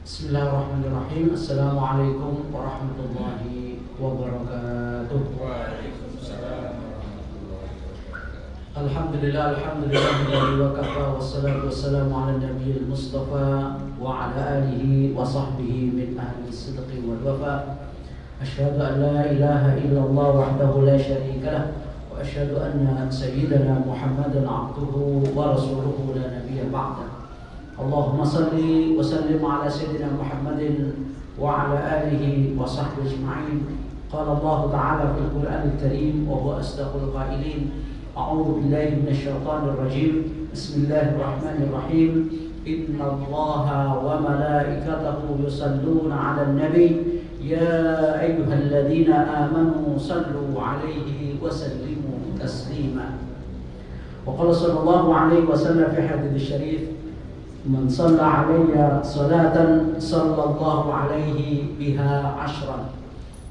Bismillahirrahmanirrahim. Assalamualaikum warahmatullahi wabarakatuh. Waalaikumsalam. Alhamdulillah wa kafa wassalatu wassalamu ala nabiyil mustafa wa ala alihi wa sahbihi min ahli sidqi wal wafa. Asyhadu an la ilaha illallah wahdahu la syarika lah wa asyhadu anna sayyidana Muhammadan abduhu wa rasuluhu la nabiyya ba'dah. Allahumma salli wa sallim ala sayyidina Muhammadin wa ala alihi wa sahbihi ajma'in. Qala Allah ta'ala fil Qur'anil Karim wa huwa asdaqul qailin. A'udzu billahi minasyaitonir rajim. Bismillahirrahmanirrahim. Inna Allaha wa malaikatahu yusalluna 'alan nabi ya ayyuhalladzina amanu sallu 'alaihi wa sallimu taslima. Wa qala sallallahu 'alaihi wasallam fi hadits syarif Man shalla alayya salatan sallallahu alaihi biha ashran.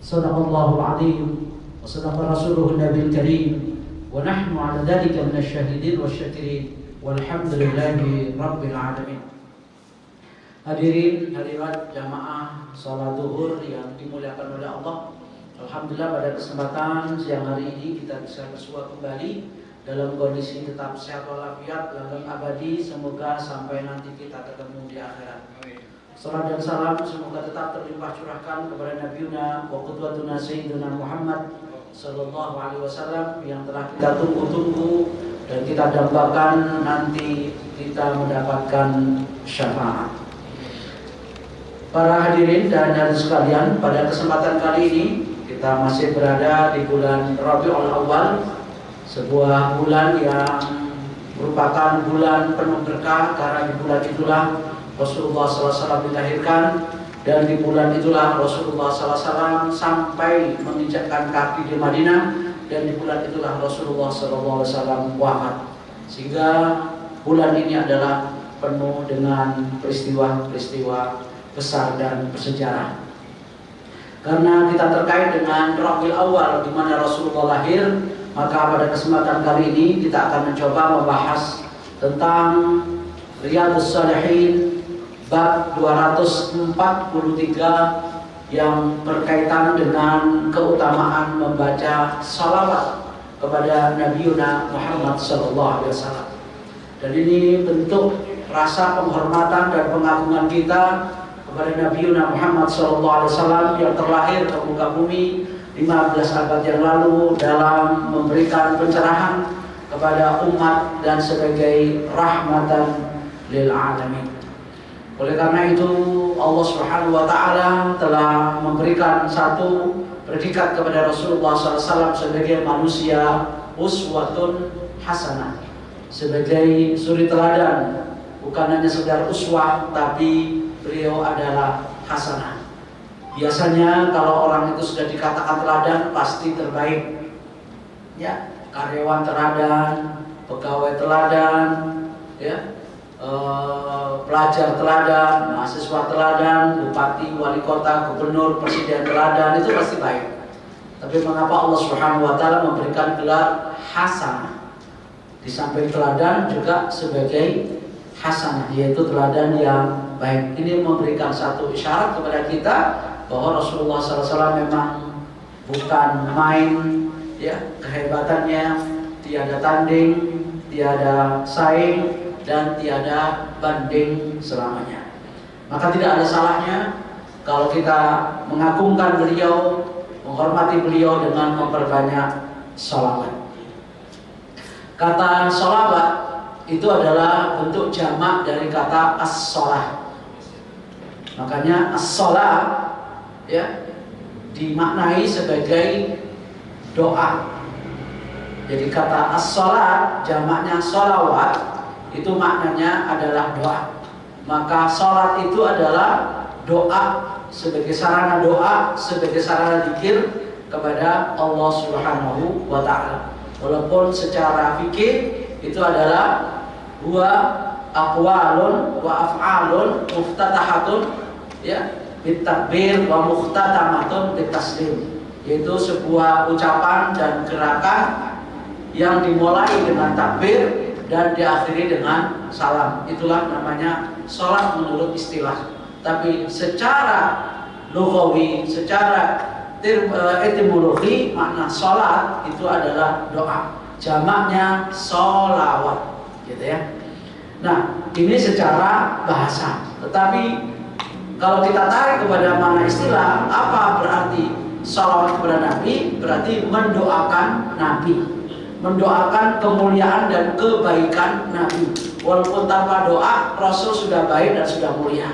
Sadaqallahu al-azim wa sadaqa rasuluhu an-nabiyul karim wa nahnu ala dhalika minasy syahidin wasyakirin walhamdulillahi rabbil alamin. Hadirin hadirat jamaah salat zuhur yang dimuliakan oleh Allah. Alhamdulillah pada kesempatan siang hari ini kita bisa bersua kembali dalam kondisi tetap sehat walafiat, langgeng abadi, semoga sampai nanti kita ketemu di akhirat. Salam dan salam semoga tetap terlimpah curahkan kepada Nabiuna wa qudwatuna Sayyidina Muhammad sallallahu alaihi wasallam yang telah kita tunggu-tunggu dan kita dambakan nanti kita mendapatkan syafaat. Para hadirin dan hadirat sekalian, pada kesempatan kali ini kita masih berada di bulan Rabiul Awal, sebuah bulan yang merupakan bulan penuh berkah karena di bulan itulah Rasulullah SAW dilahirkan dan di bulan itulah Rasulullah SAW sampai menginjakkan kaki di Madinah dan di bulan itulah Rasulullah SAW wafat. Sehingga bulan ini adalah penuh dengan peristiwa-peristiwa besar dan bersejarah. Karena kita terkait dengan Rabiul Awal di mana Rasulullah lahir, maka pada kesempatan kali ini kita akan mencoba membahas tentang Riyadhus Shalihin bab 243 yang berkaitan dengan keutamaan membaca salawat kepada Nabiuna Muhammad SAW. Dan ini bentuk rasa penghormatan dan pengagungan kita kepada Nabiuna Muhammad SAW yang terlahir ke muka bumi 15 abad yang lalu dalam memberikan pencerahan kepada umat dan sebagai rahmatan lil alamin. Oleh karena itu Allah Subhanahu wa taala telah memberikan satu predikat kepada Rasulullah SAW sebagai manusia uswatun hasanah, sebagai suri teladan. Bukan hanya sekedar uswah, tapi beliau adalah hasanah. Biasanya kalau orang itu sudah dikatakan teladan pasti terbaik, ya, karyawan teladan, pegawai teladan, ya, pelajar teladan, mahasiswa teladan, bupati, wali kota, gubernur, presiden teladan, itu pasti baik. Tapi mengapa Allah Subhanahu wa taala memberikan gelar hasanah? Di samping teladan juga sebagai hasanah, yaitu teladan yang baik. Ini memberikan satu isyarat kepada kita bahwa Rasulullah SAW memang bukan main, ya, kehebatannya tiada tanding, tiada saing, dan tiada banding selamanya. Maka tidak ada salahnya kalau kita mengagungkan beliau, menghormati beliau dengan memperbanyak sholawat. Kata sholawat itu adalah bentuk jamak dari kata as-sholah. Makanya as-sholah, ya, dimaknai sebagai doa. Jadi kata as-sholat jamaknya sholawat itu maknanya adalah doa. Maka sholat itu adalah doa, sebagai sarana doa, sebagai sarana zikir kepada Allah Subhanahu wa taala. Walaupun secara fikih itu adalah huwa aqwalun wa af'alun muftatahatun, ya, bitakbir wa mukhtatamatun bitaslim, yaitu sebuah ucapan dan gerakan yang dimulai dengan takbir dan diakhiri dengan salam. Itulah namanya sholat menurut istilah. tapi secara lughawi, secara etimologi makna sholat itu adalah doa. Jamaknya sholawat, gitu ya. Nah, ini secara bahasa. Tetapi kalau kita tarik kepada makna istilah, apa berarti sholawat kepada Nabi? Berarti mendoakan Nabi, mendoakan kemuliaan dan kebaikan Nabi. Walaupun tanpa doa, Rasul sudah baik dan sudah mulia.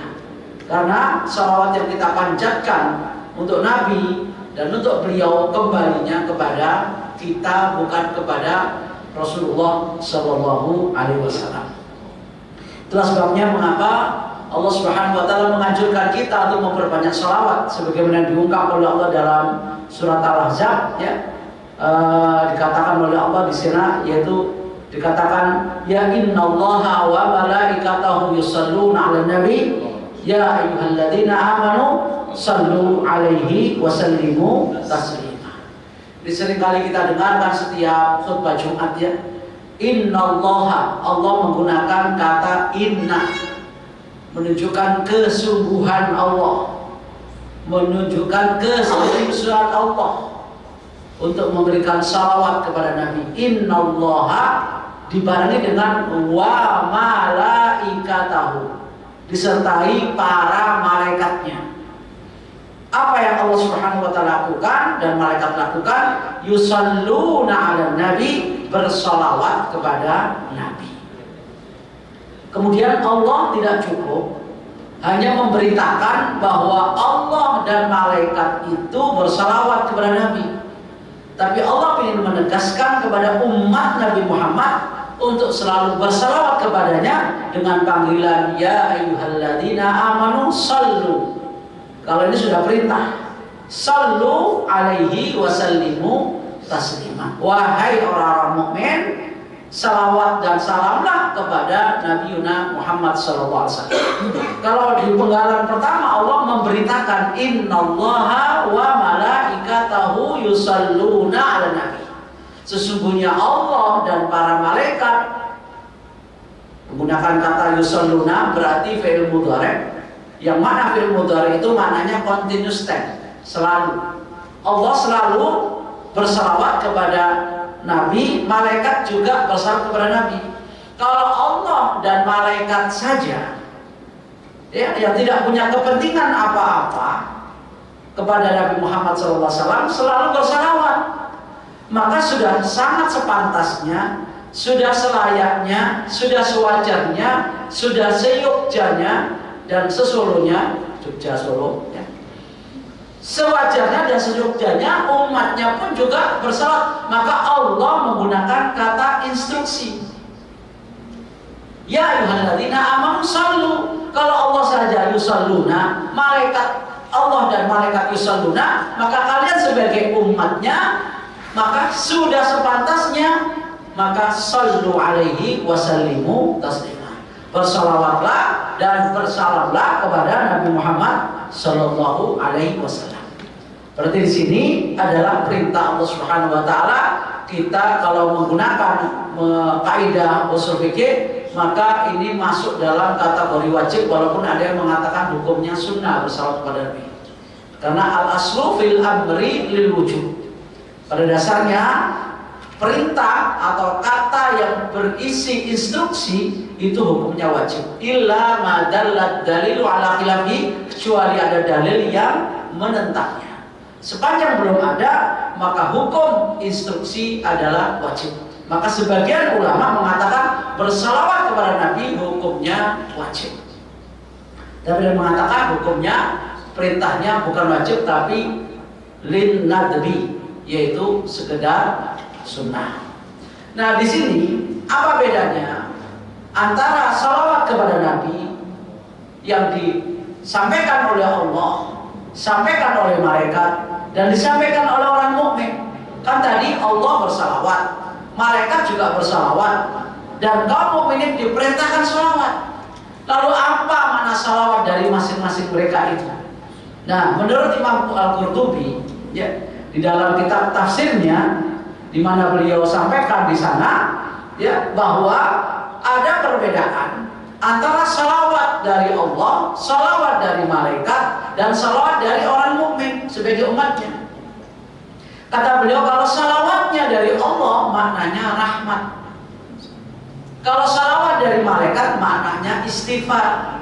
Karena sholawat yang kita panjatkan untuk Nabi dan untuk beliau kembalinya kepada kita, bukan kepada Rasulullah Shallallahu Alaihi Wasallam. Itulah sebabnya mengapa Allah Subhanahu Wa Taala menganjurkan kita untuk memperbanyak sholawat, sebagaimana diungkap oleh Allah dalam surat Al-Ahzab, ya. Dikatakan oleh Allah di sana, yaitu dikatakan ya innallaha wa malaikatahu yusholluna 'alan nabi ya ayyuhalladzina amanu shallu 'alaihi wa sallimu taslima. Jadi seringkali kita dengarkan setiap khutbah Jumat, ya, innallaha, Allah menggunakan kata inna, menunjukkan kesungguhan Allah, menunjukkan keseriusan Allah untuk memberikan salawat kepada Nabi. Innallaha dibarengi dengan wa malaikatahu, disertai para malaikatnya. Apa yang Allah Subhanahu wa taala lakukan dan malaikat lakukan? Yusalluna 'alan nabi, bersalawat kepada Nabi. Kemudian Allah tidak cukup hanya memberitakan bahwa Allah dan malaikat itu bersalawat kepada Nabi, tapi Allah ingin menegaskan kepada umat Nabi Muhammad untuk selalu bersalawat kepadanya dengan panggilan ya ayyuhalladzina amanu sallu. Kalau ini sudah perintah, sallu alaihi wasallimu taslima. Wahai orang-orang mukmin, salawat dan salamlah kepada Nabi Muhammad sallallahu alaihi wasallam. Kalau di penggalan pertama Allah memberitakan innallaha wa malaikatahu yusalluna 'alan nabi. Sesungguhnya Allah dan para malaikat, menggunakan kata yusalluna berarti fi'il mudhari', yang mana fi'il mudhari' itu maknanya continuous tense, selalu. Allah selalu bersalawat kepada Nabi, malaikat juga bersalawat kepada Nabi. Kalau Allah dan malaikat saja, ya, yang tidak punya kepentingan apa-apa kepada Nabi Muhammad SAW selalu bersalawat, maka sudah sangat sepantasnya, sudah selayaknya, sudah sewajarnya, sudah seyogjanya dan sesolonya, Jogja Solo, ya, sewajarnya dan seyogjanya umatnya pun juga bersalawat. Maka Allah menggunakan kata instruksi, ya ayyuhalladzina amanu sallu. Kalau Allah saja yusalluna, malaikat Allah dan malaikat yusalluna, maka kalian sebagai umatnya, maka sudah sepantasnya, maka sallu alaihi wasallimu taslima. Bersalawatlah dan bersalamlah kepada Nabi Muhammad sallallahu alaihi wasallam. Berarti di sini adalah perintah Allah Subhanahu wa taala. Kita kalau menggunakan kaidah ushul fikih, maka ini masuk dalam kategori wajib, walaupun ada yang mengatakan hukumnya sunnah bersalawat kepada Nabi. Karena al-aslu fil amri lil wujub. Pada dasarnya perintah atau kata yang berisi instruksi itu hukumnya wajib. Illa ma dallat dalilu ala khilafi, kecuali ada dalil yang menentangnya. Sepanjang belum ada, maka hukum instruksi adalah wajib. Maka sebagian ulama mengatakan bersalawat kepada Nabi hukumnya wajib. Tapi ada yang mengatakan hukumnya, perintahnya bukan wajib tapi lin nadbi, yaitu sekedar sunnah. Nah, di sini apa bedanya antara salawat kepada Nabi yang disampaikan oleh Allah, disampaikan oleh malaikat, dan disampaikan oleh orang mukmin? Kan tadi Allah bersalawat, malaikat juga bersalawat, dan kaum mukminin diperintahkan salawat. Lalu apa makna salawat dari masing-masing mereka itu? Nah, menurut Imam Al-Qurtubi, ya, di dalam kitab tafsirnya, di mana beliau sampaikan di sana, ya, bahwa ada perbedaan antara salawat dari Allah, salawat dari malaikat, dan salawat dari orang mukmin sebagai umatnya. Kata beliau, kalau salawatnya dari Allah maknanya rahmat. Kalau salawat dari malaikat maknanya istighfar.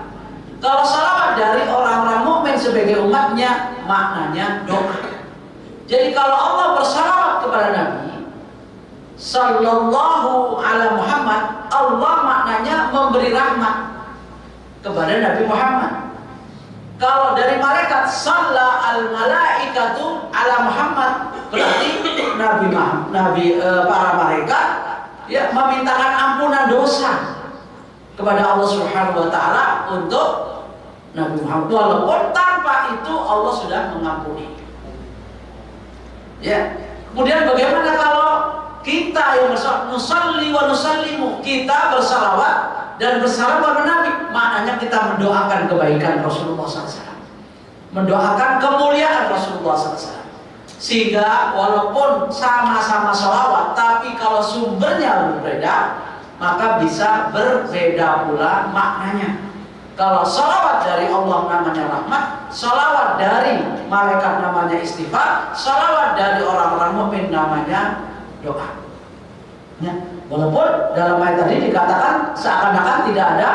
Kalau salawat dari orang-orang mukmin sebagai umatnya maknanya doa. Jadi kalau Allah bersalawat kepada Nabi Sallallahu ala Muhammad, Allah maknanya memberi rahmat kepada Nabi Muhammad. Kalau dari malaikat, Salla al malaikatu ala Muhammad, berarti para malaikat ya memintakan ampunan dosa kepada Allah Subhanahu wa taala untuk Nabi Muhammad, walaupun tanpa itu Allah sudah mengampuni. Ya. Kemudian bagaimana kalau kita yang nusalli wa nusallimu, kita bersalawat dan bersalam kepada Nabi, maknanya kita mendoakan kebaikan Rasulullah SAW, mendoakan kemuliaan Rasulullah SAW. Sehingga walaupun sama-sama salawat, tapi kalau sumbernya berbeda, maka bisa berbeda pula maknanya. Kalau salawat dari Allah namanya rahmat, salawat dari malaikat namanya istighfar, salawat dari orang-orang mukmin namanya doa. Ya, walaupun dalam ayat tadi dikatakan seakan-akan tidak ada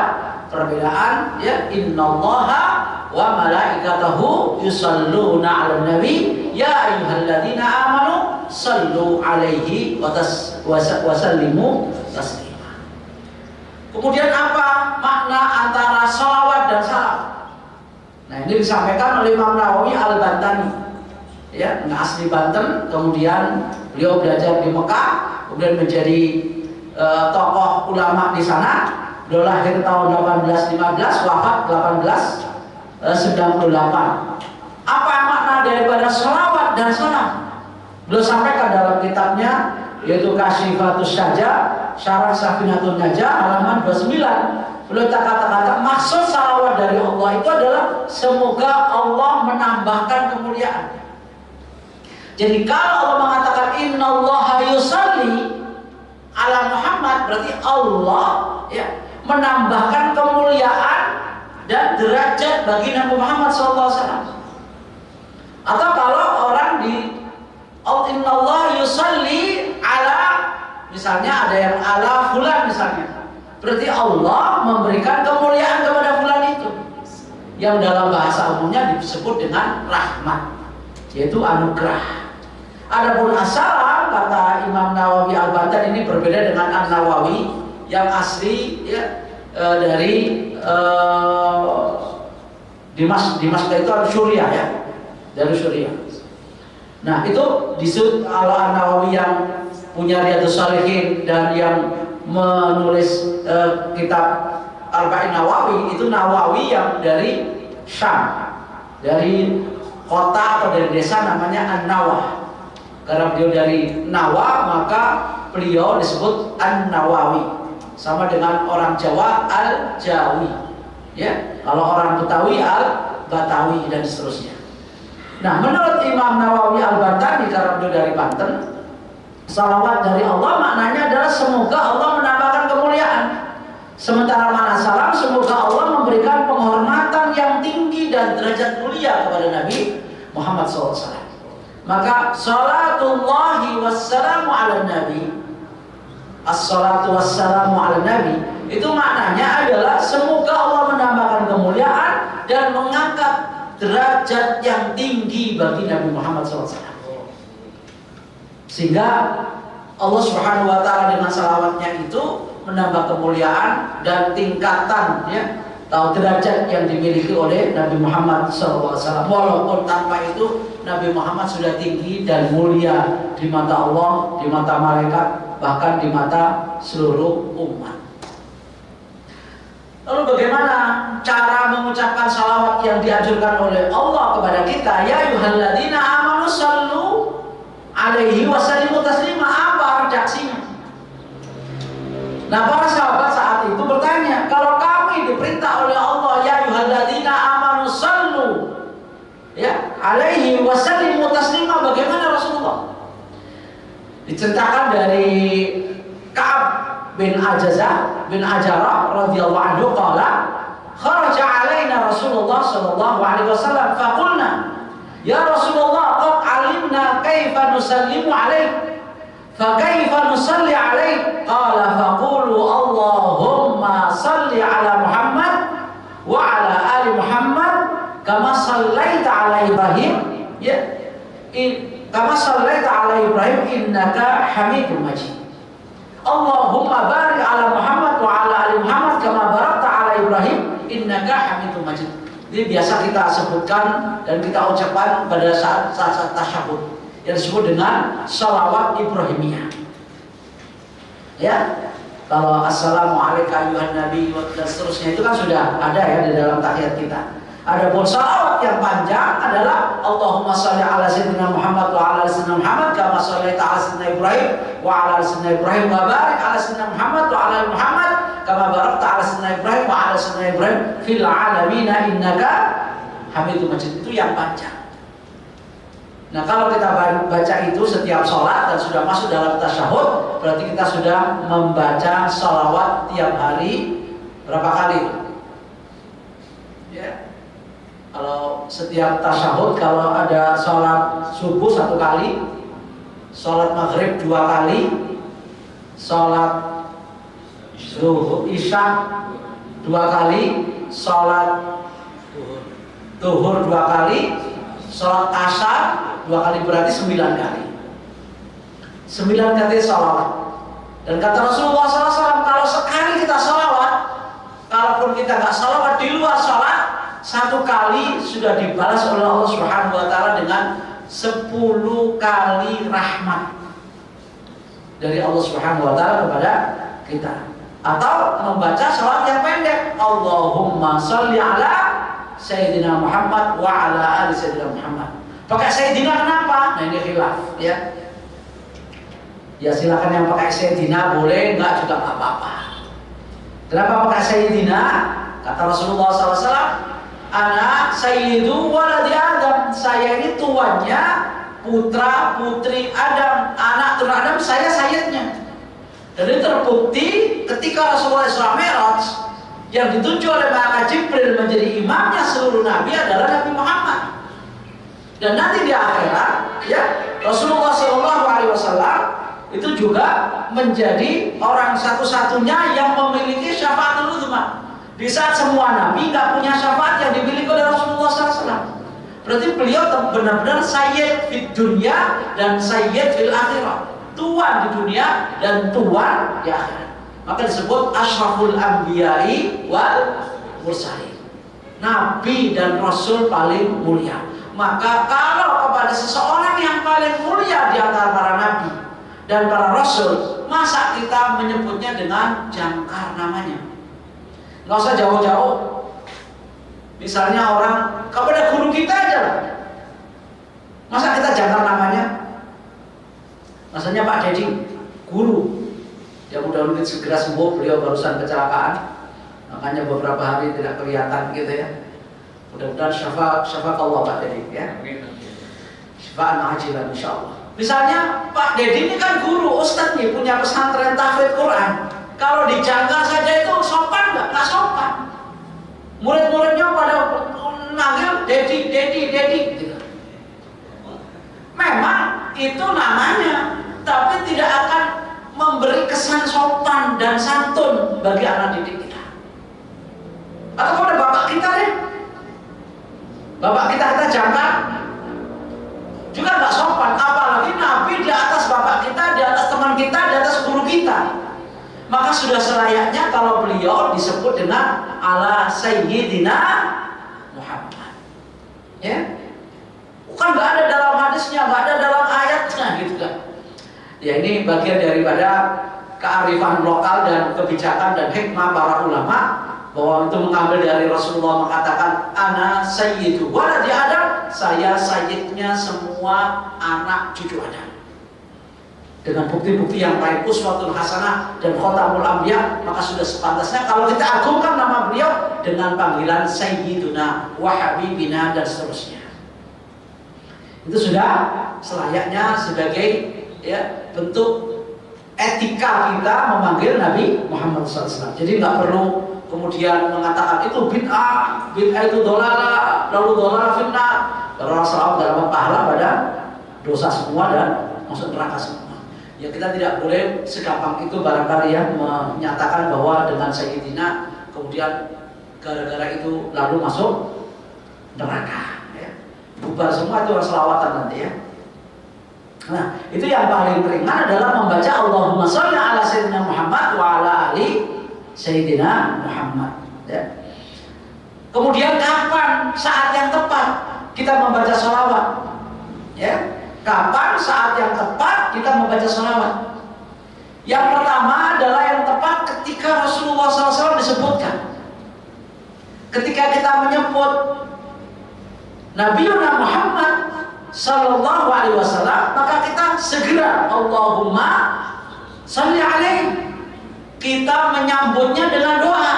perbedaan, ya, innallaha wa malaikatahu yusalluna 'alan nabi ya ayyuhalladzina amanu sallu 'alaihi wa sallimu taslima. Kemudian apa makna antara salawat dan salam? Nah, ini disampaikan oleh Imam Nawawi Al-Bantani, ya, asli Banten, kemudian beliau belajar di Mekah, kemudian menjadi tokoh ulama di sana. Beliau lahir tahun 1815, wafat 1898. Apa makna daripada salawat dan salam? Beliau sampaikan dalam kitabnya, yaitu Kasyifatus Syajah, Syarah Safinatun Najah, halaman 29. Beliau kata-kata maksud salawat dari Allah itu adalah semoga Allah menambahkan kemuliaan. Jadi kalau Allah mengatakan innallaha yusalli ala Muhammad, berarti Allah ya menambahkan kemuliaan dan derajat bagi Nabi Muhammad SAW. Atau kalau orang di innallaha yusalli ala, misalnya ada yang ala fulan misalnya, berarti Allah memberikan kemuliaan kepada fulan itu, yang dalam bahasa umumnya disebut dengan rahmat, yaitu anugerah. Adapun as-salam, kata Imam Nawawi Al-Bantan, ini berbeda dengan An-Nawawi yang asli ya, dari Dimask itu Suriah ya, dari Suriah. Nah, itu disebut An-Nawawi yang punya Riyadhus Shalihin dan yang menulis kitab Arba'in Nawawi, itu Nawawi yang dari Syam, dari kota atau dari desa namanya An-Nawah. Karena beliau dari Nawa, maka beliau disebut An-Nawawi. Sama dengan orang Jawa Al-Jawi. Ya, kalau orang Betawi Al-Batawi dan seterusnya. Nah, menurut Imam Nawawi Al-Bantani, karena beliau dari Banten, salawat dari Allah maknanya adalah semoga Allah menambahkan kemuliaan. Sementara makna salam, semoga Allah memberikan penghormatan yang tinggi dan derajat mulia kepada Nabi Muhammad SAW. Maka salatullahi wassalamu ala nabi, as-salatu wassalamu ala nabi, itu maknanya adalah semoga Allah menambahkan kemuliaan dan mengangkat derajat yang tinggi bagi Nabi Muhammad SAW. Sehingga Allah Subhanahu wa taala dengan salawatnya itu menambah kemuliaan dan tingkatan ya, atau derajat yang dimiliki oleh Nabi Muhammad SAW. Walaupun tanpa itu Nabi Muhammad sudah tinggi dan mulia di mata Allah, di mata malaikat, bahkan di mata seluruh umat. Lalu bagaimana cara mengucapkan salawat yang dianjurkan oleh Allah kepada kita? Ya ayyuhalladzina amanu sallu alaihi wa sallimu taslima. Apa redaksinya? Nah, para sahabat saat itu bertanya, kalau kami diperintah oleh Allah, ya ayyuhalladzina amanu sallu ya alaihi wa sallimu taslima, bagaimana Rasulullah? Diceritakan dari Ka'ab bin Ajarah radhiyallahu anhu qala kharaja alaina Rasulullah sallallahu alaihi wasallam faqulna ya Rasulullah qad alimna kaifa nusallimu alaik fa kaifa nusalli alaik qala faqulu Allahumma salli ala Muhammad wa ala ali Muhammad kama sallaita ala Ibrahim ya kama sallaita ala Ibrahim innaka Hamidum Majid Allahumma barik ala Muhammad wa ala ali Muhammad kama barakta ala Ibrahim innaka Hamidum Majid. Ini biasa kita sebutkan dan kita ucapkan pada saat tasyahud yang disebut dengan salawat Ibrahimiyah. Ya, kalau assalamualaikum ayuhan nabi dan seterusnya itu kan sudah ada ya di dalam tahiyat kita. Adapun salawat yang panjang adalah Allahumma shalli ala sayyidina Muhammad wa ala sayyidina Muhammad kama shallaita ala sayyidina Ibrahim wa ala sayyidina Ibrahim wa barik ala sayyidina Muhammad wa ala Muhammad kama barakta ala sayyidina Ibrahim wa ala sayyidina Ibrahim fil alamin innaka Hamidum Majid. Itu yang panjang. Nah, kalau kita baca itu setiap sholat dan sudah masuk dalam tasyahud, berarti kita sudah membaca sholawat tiap hari berapa kali? Ya. Kalau setiap tasyahud, kalau ada sholat subuh 1 kali, sholat maghrib 2 kali, sholat isya 2 kali, sholat zuhur 2 kali, sholat asar 2 kali, berarti 9 kali. 9 kali sholawat. Dan kata Rasulullah SAW, kalau sekali kita sholawat, kalaupun kita nggak sholawat di luar sholat, 1 kali sudah dibalas oleh Allah Subhanahu wa taala dengan 10 kali rahmat dari Allah Subhanahu wa taala kepada kita. Atau membaca salat yang pendek, Allahumma shalli ala sayyidina Muhammad wa ala ali sayyidina Muhammad. Pakai sayyidina kenapa? Nah, ini khilaf ya. Ya silakan yang pakai sayyidina boleh, enggak juga enggak apa-apa. Kenapa pakai sayyidina? Kata Rasulullah SAW, Ana sayyidu waladi Adam. Saya ini tuannya putra putri Adam, anak turun Adam, saya sayyidnya. Dan itu terbukti ketika Rasulullah Isra Mi'raj yang dituju oleh malaikat Jibril menjadi imamnya seluruh nabi adalah Nabi Muhammad. Dan nanti di akhirat ya Rasulullah SAW itu juga menjadi orang satu-satunya yang memiliki syafaatul uzma. Di saat semua nabi nggak punya syafaat yang dimiliki oleh Rasulullah SAW. Berarti beliau benar-benar sayyid fid dunya dan sayyid fil akhirah. Tuan di dunia dan tuan di akhirat. Maka disebut asyraful anbiya'i wal mursalin. Nabi dan Rasul paling mulia. Maka kalau kepada seseorang yang paling mulia di antara para nabi dan para rasul, masa kita menyebutnya dengan jangkar namanya? Nggak usah jauh-jauh. Misalnya orang kepada guru kita aja, masa kita jangkar namanya? Masanya Pak Dedi, guru yang mudah-mudahan segera sembuh, beliau barusan kecelakaan, makanya beberapa hari tidak kelihatan gitu ya. Mudah-mudahan syafaat Allah Pak Dedi ya. Syafa'an ajilan insyaallah. Misalnya Pak Dedi ini kan guru, ustadz nih, punya pesantren tahfidz Quran. Kalau dijangkar saja itu sopan nggak? Nggak sopan. Murid-muridnya pada manggil Dedi gitu. Memang itu namanya, tapi tidak akan memberi kesan sopan dan santun bagi anak didik kita. Atau pada bapak kita deh, bapak kita jangkar juga nggak sopan. Apalagi Nabi di atas bapak kita, di atas teman kita, di atas guru kita. Maka sudah selayaknya kalau beliau disebut dengan ala sayyidina Muhammad. Ya, bukan nggak ada dalam hadisnya, nggak ada dalam ayatnya gitu kan. Ya ini bagian daripada kearifan lokal dan kebijakan dan hikmah para ulama bahwa itu mengambil dari Rasulullah mengatakan ana sayyidu waladi Adam, saya sayyidnya semua anak cucu Adam. Dengan bukti-bukti yang baik, uswatun hasanah dan khotamul anbiya, maka sudah sepantasnya kalau kita agungkan nama beliau dengan panggilan sayyiduna wa habibina dan seterusnya. Itu sudah selayaknya sebagai ya bentuk etika kita memanggil Nabi Muhammad SAW. Jadi nggak perlu kemudian mengatakan itu bid'ah itu dolalah, lalu dolalah fitnah. Karena selawat gak dapat pahala pada dosa semua dan masuk neraka semua. Ya kita tidak boleh segampang itu barangkali ya menyatakan bahwa dengan Sayyidina kemudian gara-gara itu lalu masuk neraka. Ya. Bubar semua itu selawatan nanti ya. Nah itu yang paling ringan adalah membaca Allahumma sholli ala Sayyidina Muhammad wa ala ali Sayyidina Muhammad. Ya. Kemudian kapan saat yang tepat kita membaca sholawat? Ya. Kapan saat yang tepat kita membaca sholawat? Yang pertama adalah yang tepat ketika Rasulullah SAW disebutkan. Ketika kita menyebut Nabiuna Muhammad Sallallahu Alaihi Wasallam, maka kita segera Allahumma sholli alaihi. Kita menyambutnya dengan doa.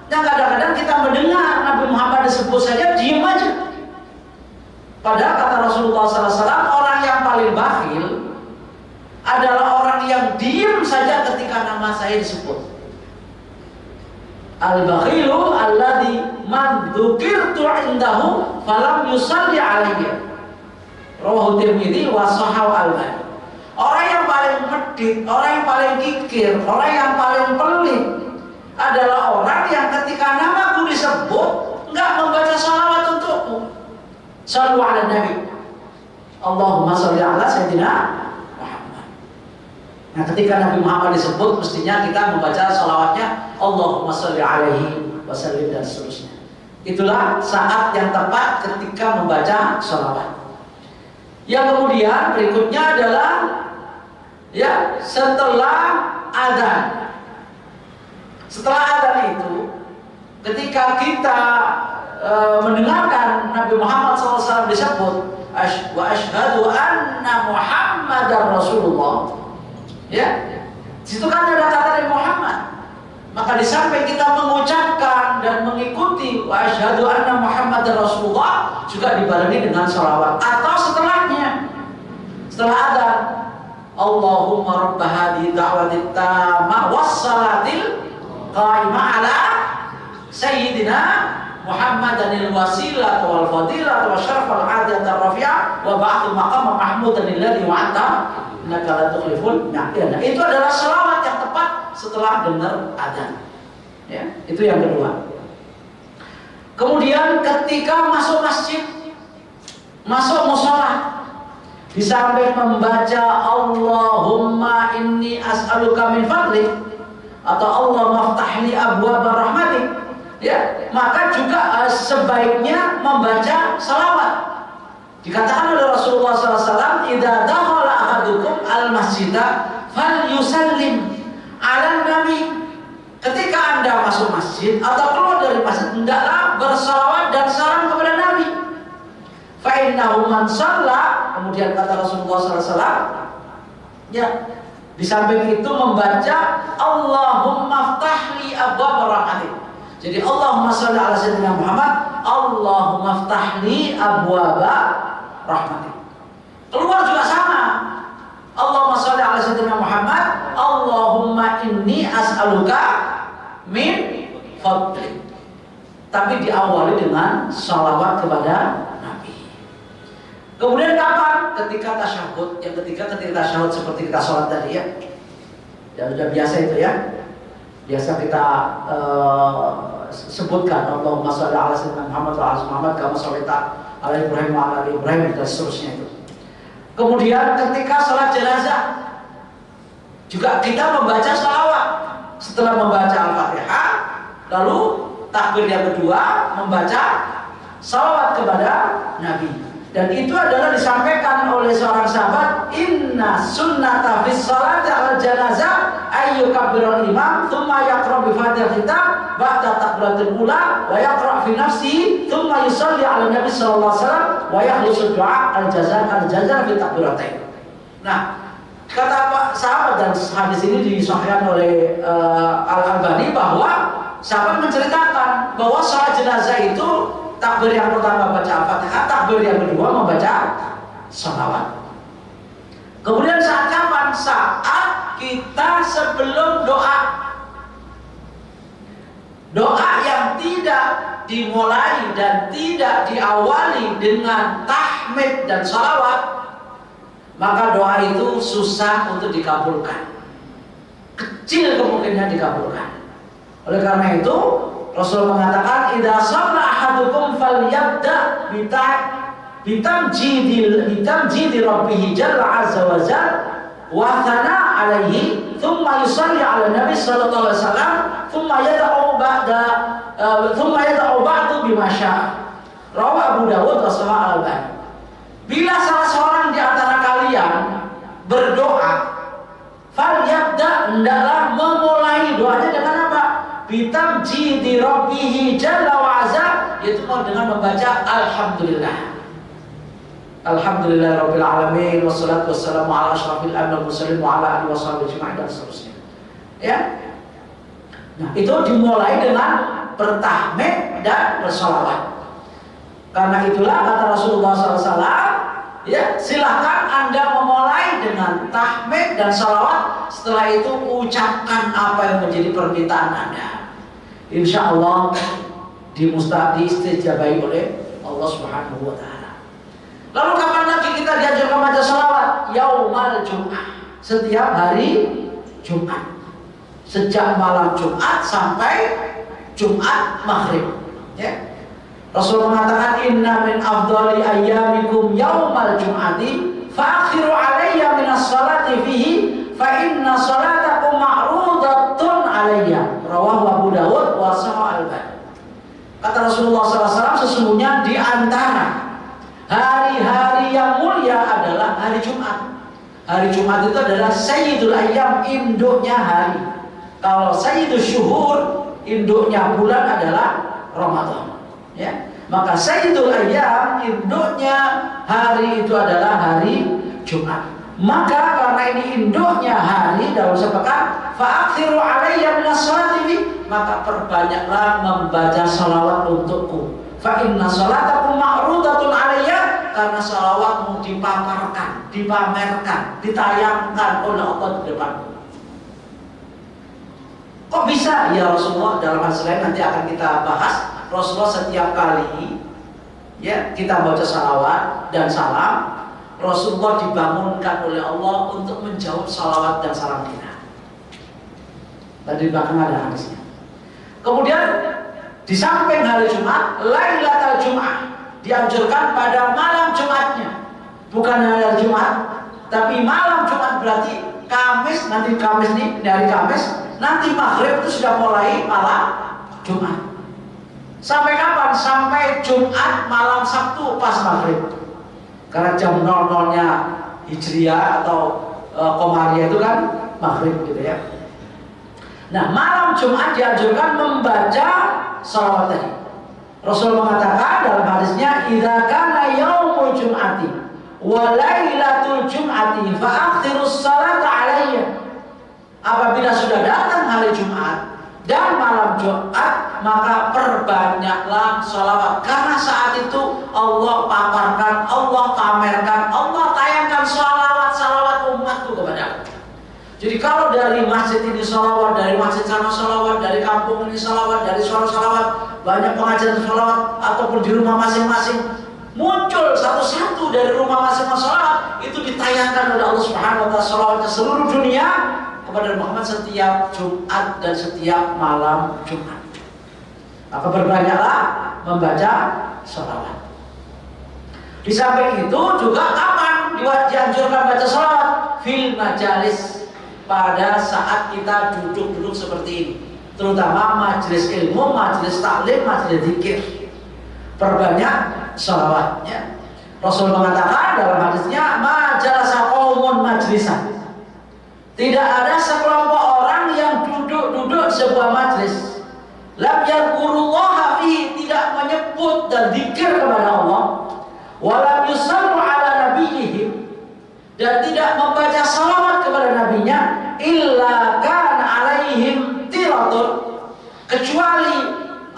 Dan kadang-kadang kita mendengar Nabi Muhammad disebut saja diam aja. Padahal kata Rasulullah SAW, orang yang paling bakhil adalah orang yang diam saja ketika nama saya disebut. Al-bakhilu alladhi man dzukirtu indahu falam yusalli alayya. Rawahu Tirmidzi wa sahahu Al-Albani. Orang yang paling medit, orang yang paling kikir, orang yang paling pelit adalah orang yang ketika namaku disebut enggak membaca salawat untukku. Shallu ala Nabi. Allahumma sholli ala Sayyidina Muhammad. Nah ketika Nabi Muhammad disebut mestinya kita membaca salawatnya Allahumma sholli alaihi wasallim dan seterusnya. Itulah saat yang tepat ketika membaca salawat. Yang kemudian berikutnya adalah ya setelah adzan. Setelah adzan itu ketika kita mendengarkan Nabi Muhammad SAW disebut wa asyhadu anna Muhammadar Rasulullah. Ya, situ kan ada kata Nabi Muhammad. Maka di samping kita mengucapkan dan mengikuti wa asyhadu anna Muhammadar Rasulullah juga dibarengi dengan shalawat. Atau setelahnya, setelah adzan, Allahumma rabb hadhihi da'watit tammah wassalatil qa'imah ala Sayyidina Muhammadanil wasilah wal fadilah wa syarafal adiyat ar-rafi'ah wa ba'du maqam mahmudan alladhi wa'ata innaka la tukhliful mi'ad. Itu adalah selawat yang tepat setelah dengar adzan. Ya, itu yang kedua. Kemudian ketika masuk masjid, masuk mushola, di samping membaca Allahumma inni as'aluka min fadlik atau Allahumma ftahli abwaaba rahmatik, ya, maka juga sebaiknya membaca salawat. Dikatakan oleh Rasulullah SAW, idza dakhala ahadukum al-masjida falyusallim 'alan nabi. Ketika Anda masuk masjid atau keluar dari masjid, hendaklah bersalawat dan salam kepada Nabi. Fa innahu man shalla, kemudian kata Rasulullah SAW, ya, di samping itu membaca Allahumma ftahli abwaaba rahmatik. Jadi Allahumma sholli ala Sayyidina Muhammad, Allahumma ftahli abwaaba rahmatik. Keluar juga sama. Allahumma sholli ala Sayyidina Muhammad, Allahumma inni as'aluka min fadlik. Tapi diawali dengan salawat kepada Nabi. Kemudian kapan? Ketika tasyahud. Yang ketiga ketika tasyahud seperti kita sholat tadi ya. Ya sudah biasa itu ya. Biasa kita sebutkan Allahumma sholli ala Sayyidina Muhammad wa ala Muhammad kama shallaita ala Ibrahim wa ala Ibrahim dan seterusnya itu. Kemudian ketika sholat jenazah juga kita membaca salawat. Setelah membaca Al-Fatihah, lalu takbir yang kedua membaca salawat kepada Nabi. Dan itu adalah disampaikan oleh seorang sahabat, inna sunnata fis salati al janazah ayyukabbiral imam thumma yaqra bi fatihil kitab ba'da takbiratul ula wa yaqra fi nafsihi thumma yusalli ala nabi sallallahu alaihi wasallam wa yakhlusu du'a al jazaa fi takbiratain. Nah, kata Pak sahabat, dan hadis ini disahihkan oleh Al-Albani, bahwa sahabat menceritakan bahwa salat jenazah itu takbir yang pertama baca Al-Fatihah, takbir yang kedua membaca shalawat. Kemudian saat kapan? Saat kita sebelum doa yang tidak dimulai dan tidak diawali dengan tahmid dan salawat, maka doa itu susah untuk dikabulkan, kecil kemungkinan dikabulkan. Oleh karena itu Rasul mengatakan, idza shalla ahadukum falyabda bitamjidi rabbih jalla azza wa jalla wa thana alaihi thumma yusalli ala nabi sallallahu alaihi wasallam thumma yad'u ba'du bima syaa. Rawahu Abu Dawud wa Sahih Al-Albani. Bila salah seorang di antara kalian berdoa, falyabda, hendaklah memulai doanya dengan apa? Bitamjidi rabbih jalla wa azza, yaitu dengan membaca alhamdulillah. Alhamdulillah rabbil alamin wassalatu wassalamu ala asyrafil anbiya'i wal mursalin wa ala alihi washabihi ajma'in dan seterusnya. Ya. Nah, itu dimulai dengan bertahmid dan bersalawat. Karena itulah kata Rasulullah SAW, ya, silahkan Anda memulai dengan tahmid dan salawat. Setelah itu ucapkan apa yang menjadi permintaan Anda. Insya Allah diistijabahi oleh Allah Subhanahu wa Ta'ala. Lalu kapan lagi kita diajarkan baca salawat? Yaumal Jum'ah, setiap hari Jumat, sejak malam Jumat sampai Jumat maghrib. Ya. Rasul mengatakan, inna min afdali ayyamikum yaumal jum'ati fa'akhiru alayya minas salati fihi fa inna salatakum ma'rudatun alayya. Rawahu Abu Dawud wa Sahih Al-Albani. Kata Rasulullah SAW, sesungguhnya di antara hari-hari yang mulia adalah hari Jumat. Hari Jumat itu adalah sayyidul ayyam, induknya hari. Kalau sayyidul syuhur, induknya bulan adalah Ramadan. Ya, maka sayyidul ayyam, induknya hari itu adalah hari Jumat. Maka karena ini induknya hari dalam sepekan, fa'akthiru alayya minas salati, maka perbanyaklah membaca salawat untukku. Fa inna salatakum ma'rudatun alayya, karena salawatmu dipamerkan, dipamerkan, ditayangkan oleh Allah di depanmu. Kok bisa? Ya Rasulullah, dalam hadis lain nanti akan kita bahas, Rasulullah setiap kali ya kita baca salawat dan salam, Rasulullah dibangunkan oleh Allah untuk menjawab salawat dan salam kita. Tadi belakang ada hadisnya. Kemudian di samping hari Jumat, Lailatul Jum'ah, dianjurkan pada malam Jumatnya. Bukan hari Jumat, tapi malam Jumat, berarti Kamis, nanti Kamis nih, dari Kamis, nanti maghrib itu sudah mulai malam Jumat. Sampai kapan? Sampai Jumat malam Sabtu pas maghrib. Karena jam 00-nya Hijriah atau Komariah itu kan maghrib gitu ya. Nah, malam Jumat dianjurkan membaca salawat tadi. Rasul mengatakan dalam hadisnya, idza kana yaumul jum'ati wa lailatul jum'ati fa akhirus salata alayya. Apabila sudah datang hari Jumat dan malam Jumat, maka perbanyaklah salawat. Karena saat itu Allah paparkan, Allah pamerkan, Allah tayangkan salawat umatku kepada aku. Jadi kalau dari masjid ini salawat, dari masjid sana salawat, dari kampung ini salawat, dari suara salawat, banyak pengajian salawat, ataupun di rumah masing-masing muncul satu-satu dari rumah masing-masing salawat, itu ditayangkan oleh Allah Subhanahu wa Ta'ala salawatnya seluruh dunia kepada Muhammad setiap Jumat dan setiap malam Jumat. Maka berbanyaklah membaca salawat. Di samping itu juga kapan dianjurkan baca salawat? Fil majalis, pada saat kita duduk-duduk seperti ini, terutama majelis ilmu, majelis taklim, majelis zikir, perbanyak salawatnya. Rasul mengatakan dalam hadisnya, ma jalasa qaumun majlisan, tidak ada sekelompok orang yang duduk-duduk sebuah majelis, lam yadhkurullaha fihi, tidak menyebut dan zikir kepada Allah, walam yusallu ala nabiyihim, dan tidak membaca salawat kepada nabinya, illa kana alaihim tiratun, kecuali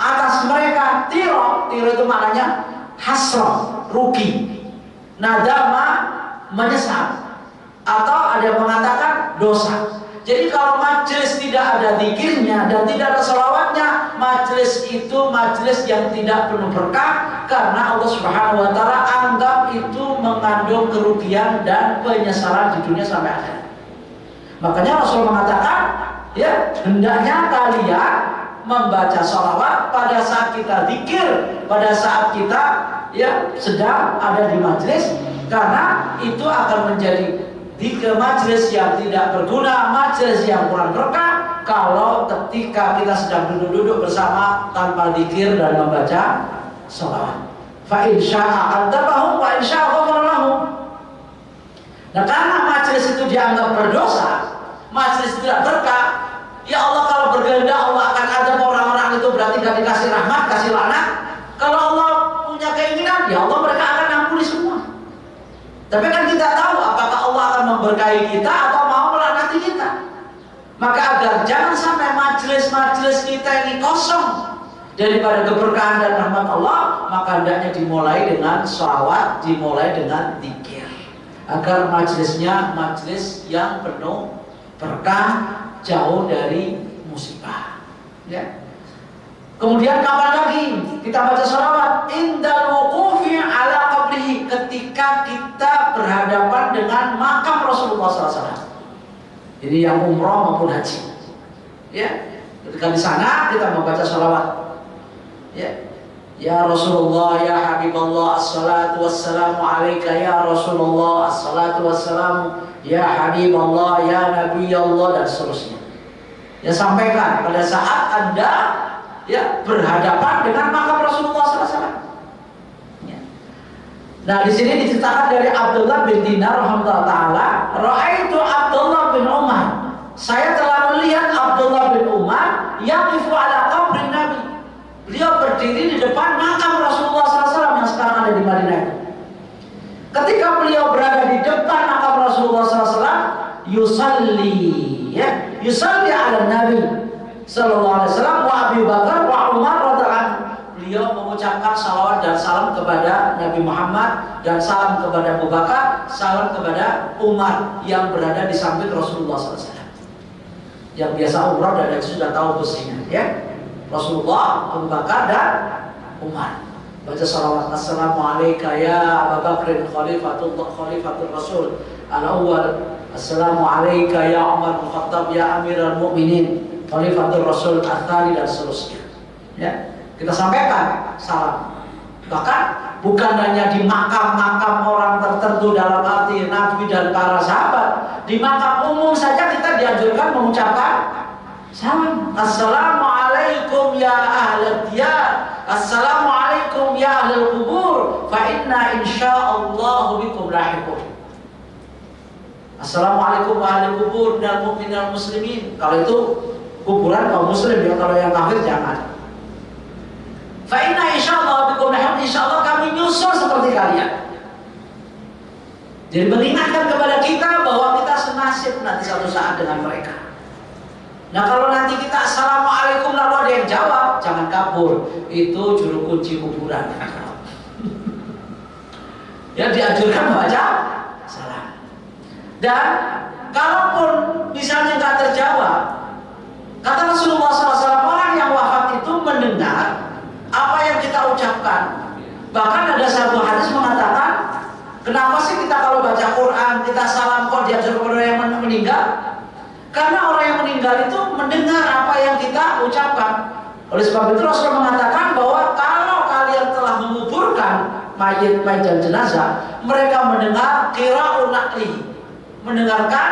atas mereka tiro itu maknanya hasrah, rugi, nadama, menyesal, atau ada yang mengatakan dosa. Jadi kalau majelis tidak ada zikirnya dan tidak ada salawatnya, majelis itu majelis yang tidak penuh berkah, karena Allah Subhanahu wa taala anggap itu mengandung kerugian dan penyesalan di dunia sampai akhir. Makanya Rasul mengatakan, ya, hendaknya kalian membaca salawat pada saat kita zikir, pada saat kita ya sedang ada di majelis, karena itu akan menjadi ke majelis yang tidak berguna, majelis yang kurang berkah kalau ketika kita sedang duduk-duduk bersama tanpa zikir dan membaca salawat. Fa in syaa'a adzabahum wa in syaa'a ghafara lahum. Nah, karena majelis itu dianggap berdosa, majelis tidak berkah, ya Allah kalau berkehendak Allah akan adab orang-orang itu, berarti gak dikasih rahmat, kasih laknat. Kalau Allah punya keinginan, ya Allah mereka akan ampuni semua. Tapi kan kita tahu apakah Allah akan memberkahi kita atau mau melaknati kita. Maka agar jangan sampai majelis-majelis kita ini kosong daripada keberkahan dan rahmat Allah, maka hendaknya dimulai dengan sholawat, dimulai dengan zikir, agar majelisnya majelis yang penuh berkah, jauh dari musibah. Ya. Kemudian kapan lagi kita baca sholawat? Indal wuqufi ala qabrihi, ketika kita berhadapan dengan makam Rasulullah SAW. Ini yang umroh maupun haji. Ya, ketika di sana kita membaca sholawat. Ya, ya Rasulullah, ya Habibullah, assalatu wassalamu alaika ya Rasulullah, assalatu wassalamu ya Habibullah, ya Nabiyullah, dan seterusnya. Ya, sampaikan pada saat Anda ya berhadapan dengan makam Rasulullah SAW. Ya. Nah, di sini diceritakan dari Abdullah bin Dinar rahimahullah taala, raaitu Abdullah bin Umar. Saya telah melihat Abdullah bin Umar yang yaqifu ala qabrin Nabi. Beliau berdiri di depan makam Rasulullah SAW yang sekarang ada di Madinah. Ketika beliau berada di depan makam Rasulullah SAW, yusalli ala Nabi sallallahu alaihi wasallam wa Abu Bakar wa Umar radhiyallahu anhu. Beliau mengucapkan salawat dan salam kepada Nabi Muhammad, dan salam kepada Abu Bakar, salam kepada Umar yang berada di samping Rasulullah SAW. Yang biasa umrah dan haji sudah tahu posisinya, ya. Rasulullah, Abu Bakar, dan Umar. Baca salawat, assalamualaikum ya Abu Bakr khalifatul Rasul al-awwal, assalamualaikum ya Umar bin Khattab ya Amirul Mukminin khalifatul Rasul al-thani, dan seterusnya. Ya, kita sampaikan salam. Bahkan bukan hanya di makam-makam orang tertentu dalam arti Nabi dan para sahabat, di makam umum saja kita dianjurkan mengucapkan salam. Assalamualaikum ya ahlal diyar, assalamualaikum ya ahlal kubur, fa inna insyaallah bikum lahiqun. Assalamualaikum wa ahlal kubur dan mukminin muslimin. Kalau itu kuburan kaum muslim, ya, kalau yang kafir jangan. Fa inna insyaallah bikum lahiqun, insyaallah kami nyusul seperti kalian. Jadi mengingatkan kepada kita bahwa kita senasib nanti satu saat dengan mereka. Nah, kalau nanti kita assalamualaikum lalu ada yang jawab, jangan kabur. Itu juru kunci kuburan. Ya, dianjurkan membaca salam. Dan kalaupun misalnya nggak terjawab, kata Rasulullah SAW, orang yang wafat itu mendengar apa yang kita ucapkan. Bahkan ada satu hadis mengatakan, kenapa sih kita kalau baca Quran kita salam kok diajarkan kepada yang meninggal? Karena orang yang meninggal itu mendengar apa yang kita ucapkan. Oleh sebab itu Rasul mengatakan bahwa kalau kalian telah menguburkan mayit dan jenazah, mereka mendengar qira'un naqli, mendengarkan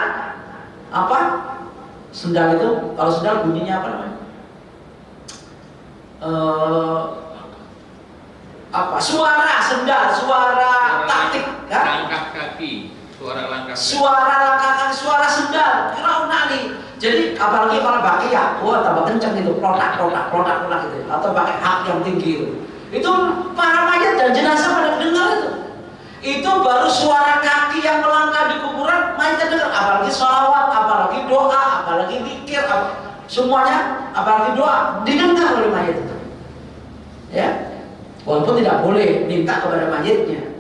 apa? Sendal itu, kalau sendal bunyinya apa namanya? Suara sendal, suara taktik, kan? Langkah kaki, suara langkah kaki. Suara langkah kaki, suara sendal, qira'un naqli. Jadi apalagi kalau pakai ya, wah tambah kencang gitu, pronak gitu, atau pakai hak yang tinggi itu. Itu para mayat dan jenazah pada dengar itu. Itu baru suara kaki yang melangkah di kuburan, mayat dengar. Apalagi sholawat, apalagi doa, apalagi zikir, semuanya, apalagi doa didengar oleh mayat itu. Ya, walaupun tidak boleh minta kepada mayatnya,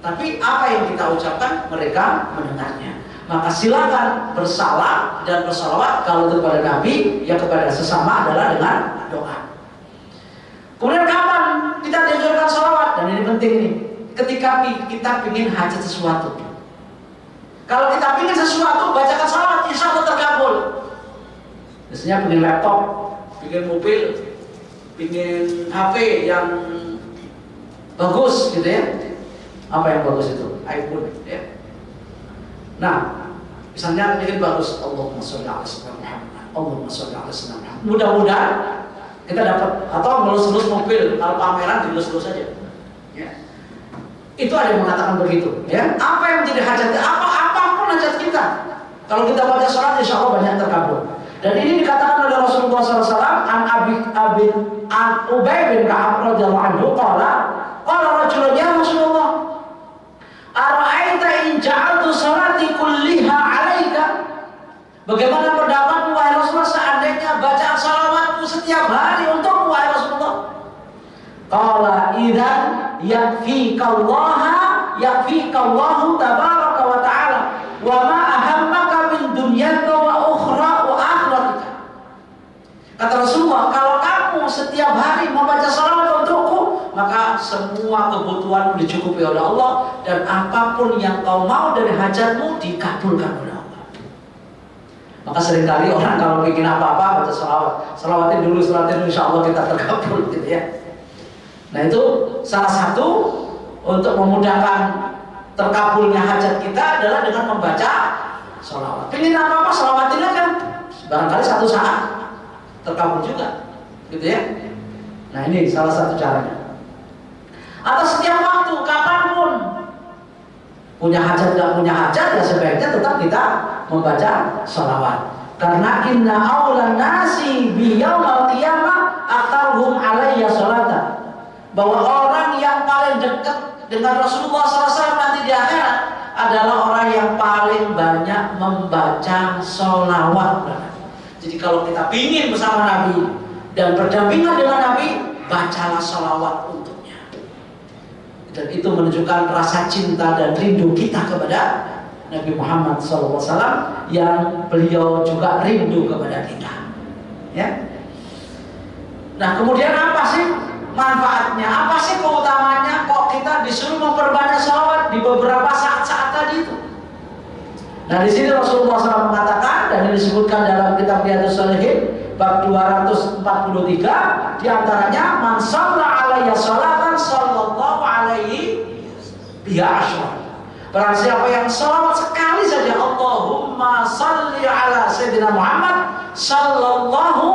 tapi apa yang kita ucapkan mereka mendengarnya. Maka silakan bersalam dan bersalawat kalau itu kepada Nabi, ya kepada sesama adalah dengan doa. Kemudian kapan kita diajarkan salawat? Dan ini penting nih, ketika kita ingin hajat sesuatu. Kalau kita ingin sesuatu, bacakan salawat, insya Allah terkabul. Biasanya ingin laptop, ingin mobil, ingin HP yang bagus gitu ya. Apa yang bagus itu? iPhone ya. Nah, misalnya ingin bagus, Allahumma sholli ala sayyidina Muhammad, Allahumma sholli ala sayyidina Muhammad. Mudah-mudahan kita dapat, atau ngelus-ngelus mobil, kalau pameran dilus-lus saja. Ya. Itu ada yang mengatakan begitu. Ya. Apa yang menjadi hajat? Apapun hajat kita. Kalau kita baca salat, insya Allah banyak terkabul. Dan ini dikatakan oleh Rasulullah SAW an Ubay bin Ka'ab radhiyallahu anhu qala rajulun ya Rasulullah ara'aita in ja'altu salati kulliha 'alaika. Bagaimana pendapatmu wahai Rasulullah seandainya bacaan salawatku setiap hari untukmu wahai Rasulullah? Qala idzan yakfikallahu tabaraka wa ta'ala wa ma ahammaka min dunyaka wa ukhra wa akhiratika. Kata Rasulullah, kalau kamu setiap hari membaca salawat untukku, maka semua kebutuhanmu dicukupi oleh Allah, dan apapun yang kau mau dari hajatmu dikabulkan oleh Allah. Maka seringkali orang kalau bikin apa-apa baca salawatin dulu insya Allah kita terkabul gitu ya. Nah itu salah satu untuk memudahkan terkabulnya hajat kita adalah dengan membaca salawat. Pengen apa-apa salawatin aja, barangkali satu saat terkabul juga gitu ya. Nah ini salah satu caranya. Atau setiap waktu, kapanpun, punya hajat gak punya hajat, ya sebaiknya tetap kita membaca salawat. Karena inna awlan nasi biyawmal qiyamah aktsaruhum alayya salatan. Bahwa orang yang paling dekat dengan Rasulullah SAW nanti di akhirat adalah orang yang paling banyak membaca salawat. Jadi kalau kita ingin bersama Nabi dan berdampingan dengan Nabi, bacalah salawat untuknya. Dan itu menunjukkan rasa cinta dan rindu kita kepada Nabi Muhammad SAW yang beliau juga rindu kepada kita. Ya. Nah kemudian apa sih manfaatnya? Apa sih keutamanya kok kita disuruh memperbanyak salawat di beberapa saat-saat tadi itu? Nah di sini Rasulullah SAW mengatakan, dan ini disebutkan dalam kitab Riyadhus Shalihin bab 243, diantaranya man shalla alayya sholatan sallallahu alaihi biha asyra. Barang siapa yang salawat sekali saja, Allahumma shalli ala sayyidina Muhammad sallallahu,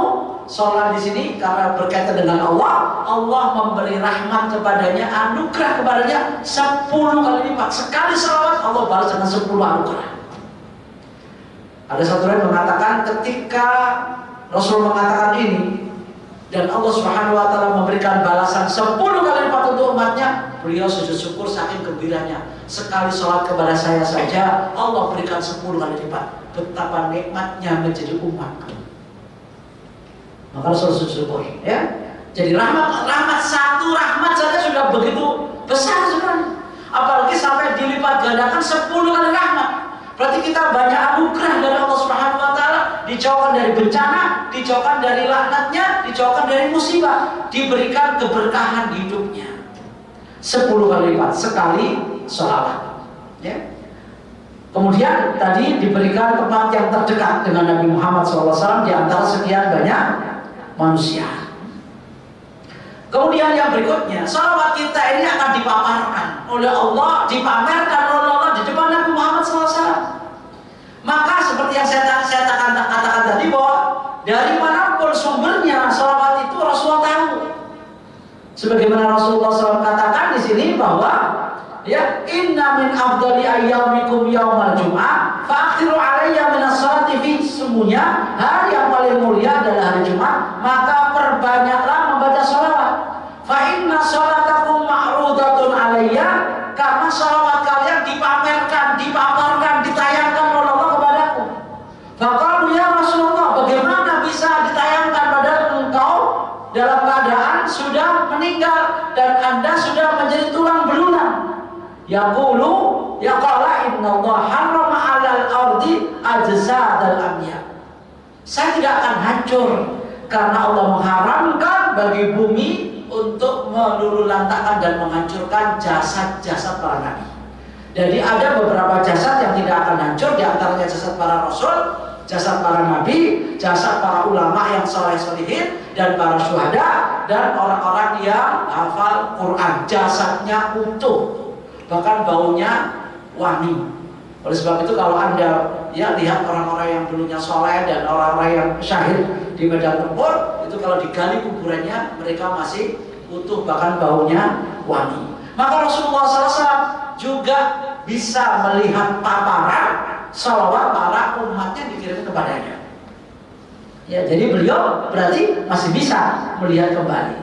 sholat di sini karena berkaitan dengan Allah, Allah memberi rahmat kepadanya, anugerah kepadanya 10 kali lipat. Sekali salawat Allah balas dengan 10 anugerah. Ada satu yang mengatakan ketika Rasul mengatakan ini dan Allah Subhanahu wa taala memberikan balasan 10 kali lipat untuk umatnya, beliau sujud syukur saking gembiranya. Sekali sholat kepada saya saja Allah berikan 10 kali lipat. Betapa nikmatnya menjadi umatku. Maka Rasul sujud syukur ya. Jadi rahmat satu rahmat saja sudah begitu besar sebenarnya. Apalagi sampai dilipat gandakan 10 kali rahmat. Berarti kita banyak anugerah dari Allah Subhanahu wa taala, dijauhkan dari bencana, dijauhkan dari laknatnya, dijauhkan dari musibah, diberikan keberkahan hidupnya. 10 kali lipat sekali sholawat. Ya. Kemudian tadi diberikan tempat yang terdekat dengan Nabi Muhammad SAW di antara sekian banyak manusia. Kemudian yang berikutnya, sholawat kita ini akan dipaparkan oleh Allah, dipamerkan oleh Allah di depan Nabi Muhammad SAW. Maka seperti yang saya katakan tadi, bahwa dari manapun sumbernya sholawat itu Rasulullah tahu. Sebagaimana Rasulullah SAW katakan di sini bahwa ya inna min afdali ayyamikum yaumal jum'ah fa'akhiru alayya minas sholati fi, sesungguhnya hari yang paling mulia adalah hari Jumat, maka perbanyaklah membaca sholawat. Fa inna sholatakum ma'rudatun alayya, karena sholawat kalian dipamerkan, dipaparkan, ditayangkan oleh Allah kepadaku. Faqalu ya Rasulullah, bagaimana bisa ditayangkan padahal engkau dalam keadaan sudah meninggal dan Anda sudah menjadi tulang belulang? Yaqulu ya qala inna Allah harrama 'alal ardi ajsadal anbiya. Saya tidak akan hancur karena Allah mengharamkan bagi bumi untuk meluluhlantakkan dan menghancurkan jasad-jasad para nabi. Jadi ada beberapa jasad yang tidak akan hancur, di antaranya jasad para rasul, jasad para nabi, jasad para ulama yang saleh-salihin, dan para syuhada, dan orang-orang yang hafal Quran. Jasadnya utuh, bahkan baunya wangi. Oleh sebab itu kalau Anda lihat orang-orang yang dulunya soleh dan orang-orang yang syahid di medan tempur, itu kalau digali kuburannya mereka masih utuh, bahkan baunya wangi. Maka Rasulullah SAW juga bisa melihat paparan salawat para umatnya dikirim kepadanya. Ya, jadi beliau berarti masih bisa melihat kembali.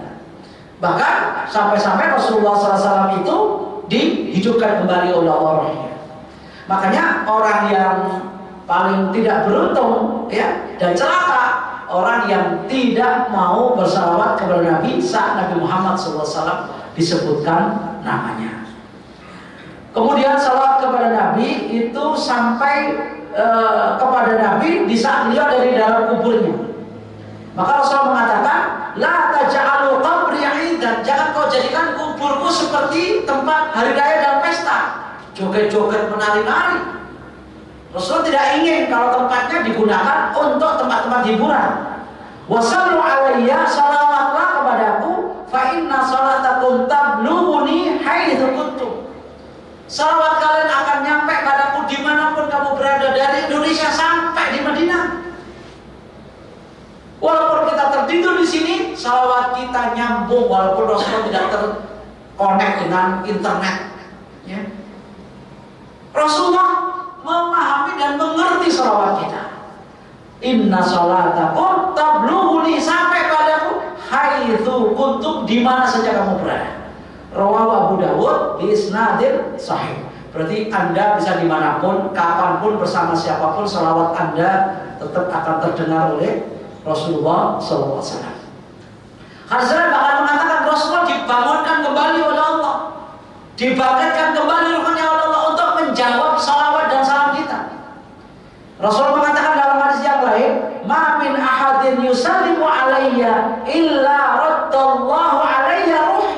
Bahkan sampai-sampai Rasulullah SAW itu dihidupkan kembali oleh Allah. Makanya orang yang paling tidak beruntung dan celaka, orang yang tidak mau bersalawat kepada Nabi saat Nabi Muhammad SAW disebutkan namanya. Kemudian salawat kepada Nabi itu sampai kepada Nabi di saat beliau dari dalam kuburnya. Maka Rasul mengatakan, la taj'alu qabri 'idan, jangan kau jadikan kuburku seperti tempat hari raya dan pesta, joget-joget, menari-nari. Rasul tidak ingin kalau tempatnya digunakan untuk tempat-tempat hiburan. Wasallu alayya, salawatlah kepadaku, fa inna salatakum tablughuni haitsu kuntum. Salawat kalian akan nyampe padaku dimanapun kamu berada, dari Indonesia sampai di Madinah. Walaupun kita tertidur di sini, salawat kita nyambung walaupun Rasul tidak terkonek dengan internet. Ya. Rasulullah memahami dan mengerti salawat kita. Inna salatakum tablughuni, sampai padaku haitsu kuntum, di mana saja kamu berada. Rawahu Abu Dawud bi isnadin sahih. Berarti Anda bisa dimanapun, kapanpun, bersama siapapun, salawat Anda tetap akan terdengar oleh Rasulullah SAW. Hadis lain bahkan mengatakan Rasulullah dibangunkan kembali oleh Allah, dibangkitkan kembali ruhnya oleh Allah untuk menjawab salawat dan salam kita. Rasul mengatakan dalam hadis yang lain, ma min ahadin yusallimu alayya illa raddallahu alayya ruh.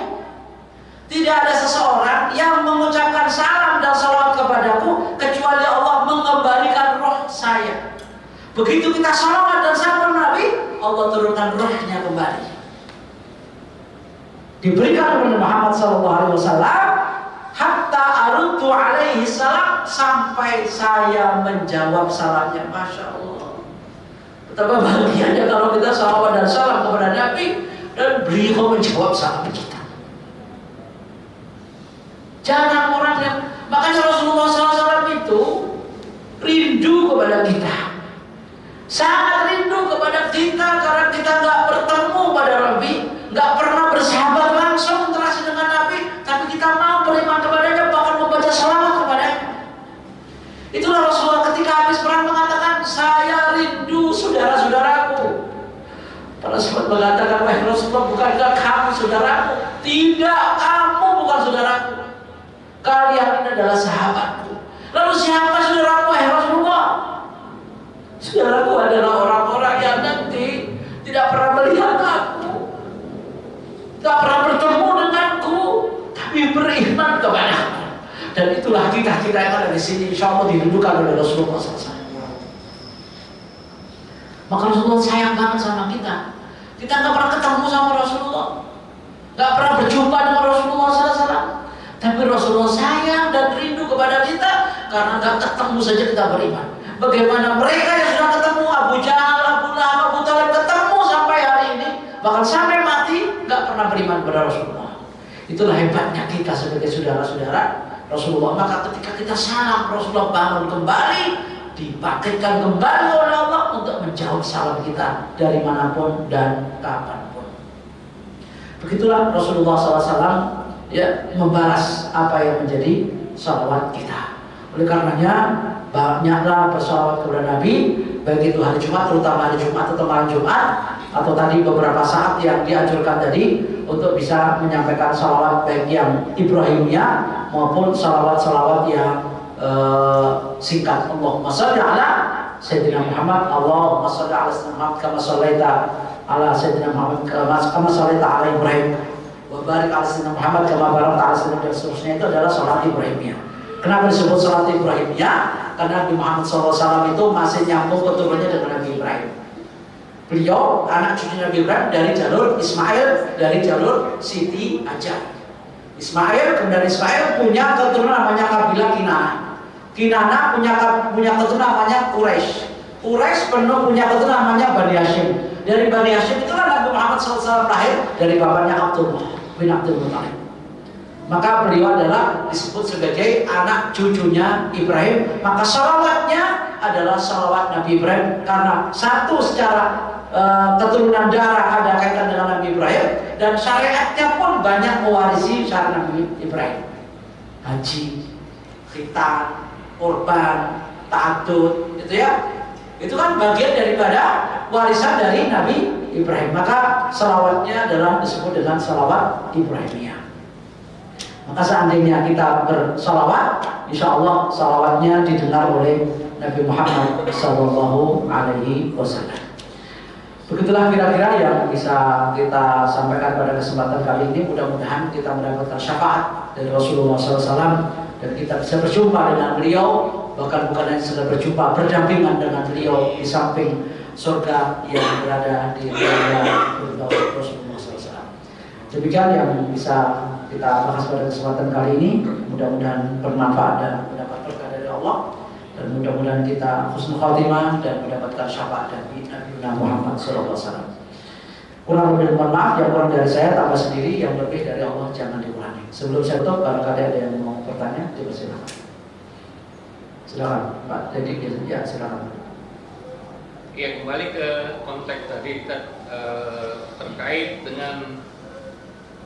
Tidak ada seseorang yang mengucapkan salam dan salawat kepadaku kecuali Allah mengembalikan roh saya. Begitu kita salawat dan salam Nabi, Allah turunkan rohnya kembali. Diberikan oleh Muhammad SAW hatta arudtu alaihi salam, sampai saya menjawab salamnya. Masya Allah, betapa bahagianya kalau kita salawat dan salam kepada Nabi dan beliau menjawab salam kita. Jangan orang yang, makanya Rasulullah SAW itu rindu kepada kita, sangat rindu kepada kita, karena kita nggak bertemu pada Nabi, nggak pernah bersahabat langsung interaksi dengan Nabi, tapi kita mau beriman kepadanya, bahkan membaca salawat kepadanya. Itulah Rasulullah ketika habis perang mengatakan, saya rindu saudara-saudaraku. Para sahabat mengatakan, wahai Rasulullah, bukankah kamu saudaraku? Tidak, kamu bukan saudaraku, kalian ini adalah sahabatku. Lalu siapa saudaraku, wahai Rasulullah? Saudaraku adalah orang-orang yang nanti tidak pernah melihat aku, tidak pernah bertemu denganku, tapi beriman kepadaku. Dan itulah kita yang ada di sini, insya Allah didudukan oleh Rasulullah SAW. Maka Rasulullah sayang banget sama kita. Kita nggak pernah ketemu sama Rasulullah, nggak pernah berjumpa dengan Rasulullah SAW. Tapi Rasulullah sayang dan rindu kepada kita, karena nggak ketemu saja kita beriman. Bagaimana mereka yang sudah ketemu, Abu Jahal, Abu Lahab, Abu Thalib, ketemu sampai hari ini, bahkan sampai mati nggak pernah beriman kepada Rasulullah. Itulah hebatnya kita sebagai saudara-saudara Rasulullah. Maka ketika kita salam, Rasulullah bangun kembali, dibangkitkan kembali oleh Allah untuk menjawab salam kita dari manapun dan kapanpun. Begitulah Rasulullah SAW membalas apa yang menjadi salawat kita. Oleh karenanya banyaklah bersalawat kepada Nabi, baik itu hari Jumat, terutama hari Jumat atau malam Jumat, atau tadi beberapa saat yang dianjurkan tadi untuk bisa menyampaikan salawat baik yang Ibrahimiyah maupun salawat-salawat yang singkat. Allahumma sholli ala Sayyidina Muhammad, Allahumma sholli ala Sayyidina Muhammad kama shallaita ala Sayyidina Muhammad kama shallaita ala Ibrahim wa barik ala Sayyidina Muhammad kama barakta ala Sayyidina, dan seterusnya. Itu adalah salat Ibrahimiyah. Kenapa disebut salat Ibrahimiyah? Karena Nabi Muhammad SAW itu masih nyambung keturunannya dengan Nabi Ibrahim. Beliau anak cucu Nabi Ibrahim dari jalur Ismail, dari jalur Siti Hajar. Ismail, kemudian Ismail punya keturunan namanya kabilah Kinana. Kinana punya keturunan namanya Quraisy. Quraisy penuh punya keturunan namanya Bani Hashim. Dari Bani Hashim itulah Nabi Muhammad SAW lahir, dari bapaknya Abdullah bin Abdul Muthalib. Maka beliau adalah disebut sebagai anak cucunya Ibrahim. Maka salawatnya adalah salawat Nabi Ibrahim, karena satu secara keturunan darah ada kaitan dengan Nabi Ibrahim, dan syariatnya pun banyak mewarisi syariat Nabi Ibrahim. Haji, khitan, kurban, ta'addud, itu ya. Itu kan bagian daripada warisan dari Nabi Ibrahim. Maka salawatnya adalah disebut dengan salawat Ibrahimiyah. Maka seandainya kita bersalawat, insya Allah salawatnya didengar oleh Nabi Muhammad Sallallahu Alaihi Wasallam. Begitulah kira-kira yang bisa kita sampaikan pada kesempatan kali ini. Mudah-mudahan kita mendapatkan syafaat dari Rasulullah SAW, dan kita bisa berjumpa dengan beliau, bahkan bukan hanya sekedar berjumpa, berdampingan dengan beliau di samping surga yang berada di dalam Rasulullah SAW. Demikian yang bisa kita bahas pada kesempatan kali ini. Mudah-mudahan bermanfaat dan mendapat berkah dari Allah, dan mudah-mudahan kita husnul khatimah dan mendapatkan syafaat dari Nabi Muhammad SAW. Kurang lebih mohon maaf, yang kurang dari saya tambah sendiri, yang lebih dari Allah jangan dikurangi. Sebelum saya tutup, barangkali ada yang mau bertanya, silakan. Silakan Pak Dedi, ya silakan. Ya, kembali ke konteks tadi terkait dengan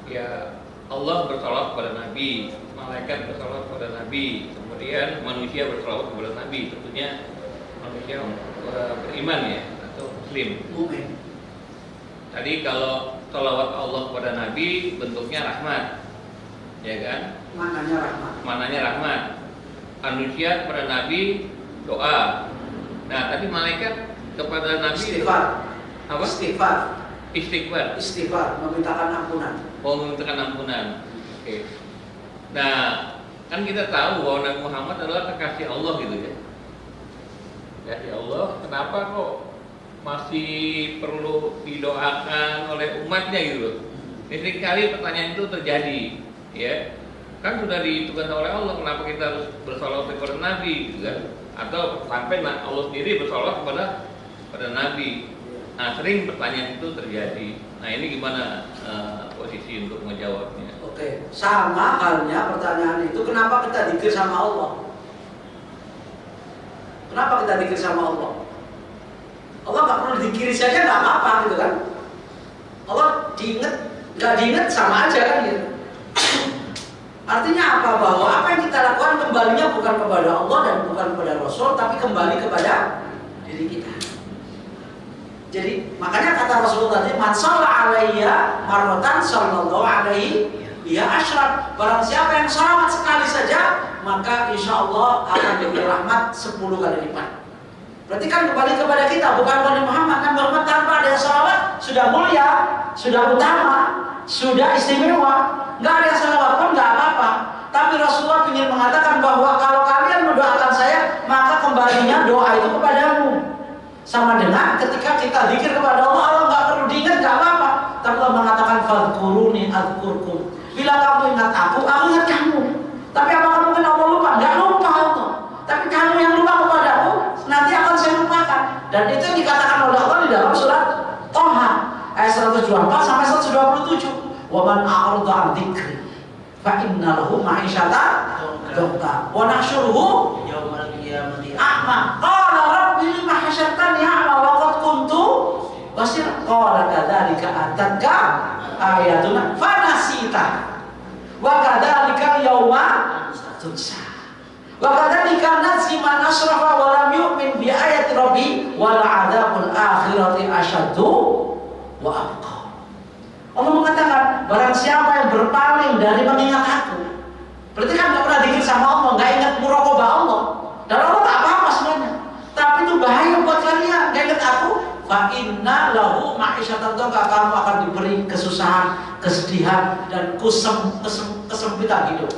ya Allah bersalawat kepada Nabi, malaikat bersalawat kepada Nabi, kemudian manusia bersalawat kepada Nabi. Tentunya manusia beriman ya, atau muslim. Tadi kalau salawat Allah kepada Nabi bentuknya rahmat, ya kan? Mananya rahmat. Mananya rahmat. Manusia kepada Nabi doa. Nah, tadi malaikat kepada Nabi istighfar. Apa? Istighfar. Istighfar, memintakan ampunan. Oh, memintakan ampunan. Oke. Nah, kan kita tahu bahwa Nabi Muhammad adalah kekasih Allah gitu ya. Ya Allah, kenapa kok masih perlu didoakan oleh umatnya gitu loh? Sering kali pertanyaan itu terjadi, ya. Kan sudah ditentukan oleh Allah, kenapa kita harus bersalawat kepada Nabi gitu kan? Atau sampai Allah sendiri bersalawat kepada Nabi. Nah, sering pertanyaan itu terjadi. Nah, ini gimana posisi untuk menjawabnya? Oke, sama halnya pertanyaan itu, kenapa kita dzikir sama Allah? Kenapa kita dzikir sama Allah? Allah nggak perlu dikiri saja, nggak apa-apa gitu kan? Allah nggak diingat sama aja kan gitu. Artinya apa? Bahwa apa yang kita lakukan kembalinya bukan kepada Allah dan bukan kepada Rasul, tapi kembali kepada diri kita. Jadi makanya kata Rasulullah tadi, man shalla alayya marratan sallallahu alaihi ya asyrak. Barang siapa yang salawat sekali saja, maka insya Allah akan diberi rahmat 10 kali lipat. Berarti kan kembali kepada kita, bukan kepada Muhammad. Nabi Muhammad tanpa ada salawat sudah mulia, sudah utama, sudah istimewa. Nggak ada salawat pun nggak apa-apa. Tapi Rasulullah ingin mengatakan bahwa kalau kalian mendoakan saya, maka kembalinya doa itu kepadamu. Sama dengan ketika kita zikir kepada Allah, Allah nggak perlu diingat, nggak apa-apa. Tapi Allah mengatakan fadhkuruni adzkurkum. Bila kamu ingat aku ingat kamu. Tapi apakah mungkin Allah lupa? Nggak lupa Allah. Tapi kamu yang lupa kepadaku, nanti akan saya lupakan. Dan itu yang dikatakan oleh Allah di dalam surat Toha ayat 124 sampai 127. Wa man a'rada 'an dzikri fa inna lahu ma'isyatan dhanka wa nahsyuruhu yaumal qiyamati a'ma. Qala rabbi lima hasyartani a'ma wa qad kuntu basira. Qala kadzalika atatka ayatuna fanasita wa kadzalika yauma tunsa. Wa kadzalika najzi man asrafa wa lam yu'min bi ayati rabbi wal 'adzabul akhirati asyaddu wa abqa. Allah mengatakan, barang siapa yang berpaling dari mengingat aku, Berarti kan nggak pernah zikir sama Allah, nggak ingat muraqabah Allah. Dan Allah tak apa-apa sebenarnya. Tapi itu bahaya buat kalian. Nggak ingat aku, fa inna lahu ma'isyatan dhanka, kamu akan diberi kesusahan, kesedihan dan kesempitan hidup.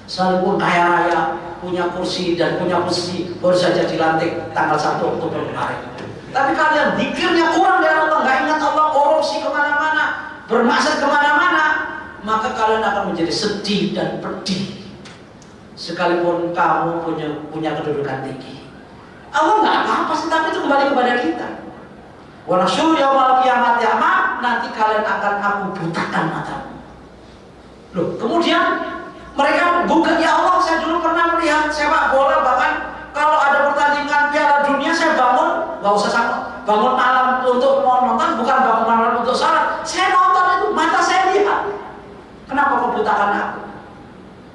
Sekalipun kaya raya, punya kursi dan punya posisi, baru saja dilantik tanggal 1 Oktober kemarin. Tapi kalian zikirnya kurang dari Allah, nggak ingat Allah, korupsi kemana-mana, bermaksud kemana-mana, maka kalian akan menjadi sedih dan pedih. Sekalipun kamu punya kedudukan tinggi, Allah nggak apa-apa sih, tapi itu kembali kepada kita. Wa nasyur yaumal qiyamati a'ma, nanti kalian akan aku butakan matamu. Loh, kemudian mereka bukan, ya Allah, saya dulu pernah melihat sepak bola, bahkan kalau ada pertandingan Piala Dunia saya bangun, nggak usah sama, bangun malam untuk mau nonton, bukan bangun malam untuk salat. Saya nonton itu, mata saya lihat. Kenapa kau butakan aku?